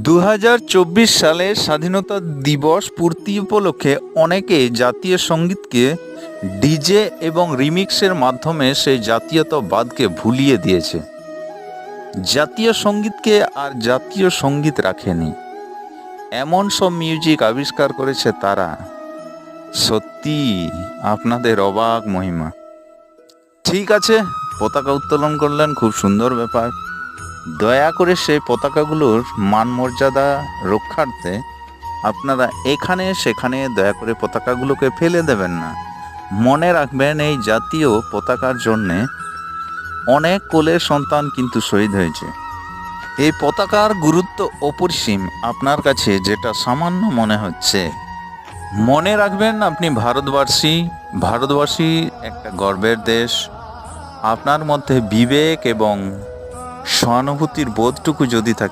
2024 সালে স্বাধীনতা দিবস পূর্তি উপলক্ষে অনেকে জাতীয় সঙ্গীতকে ডিজে এবং রিমিক্সের মাধ্যমে সেই জাতীয়তাবাদকে ভুলিয়ে দিয়েছে। জাতীয় সঙ্গীতকে আর জাতীয় সঙ্গীত রাখেনি, এমন সব মিউজিক আবিষ্কার করেছে তারা, সত্যি আপনাদের অবাক মহিমা। ঠিক আছে, পতাকা উত্তোলন করলেন, খুব সুন্দর ব্যাপার। দয়া করে সেই পতাকাগুলোর মান মর্যাদা রক্ষার্থে আপনারা এখানে সেখানে দয়া করে পতাকাগুলোকে ফেলে দেবেন না। মনে রাখবেন, এই জাতীয় পতাকার জন্যে অনেক কোলের সন্তান কিন্তু শহীদ হয়েছে। এই পতাকার গুরুত্ব অপরিসীম। আপনার কাছে যেটা সামান্য মনে হচ্ছে, মনে রাখবেন আপনি ভারতবাসী। ভারতবাসী একটা গর্বের দেশ। আপনার মধ্যে বিবেক এবং সহানুভূতির বোধটুকু যদি থাকে,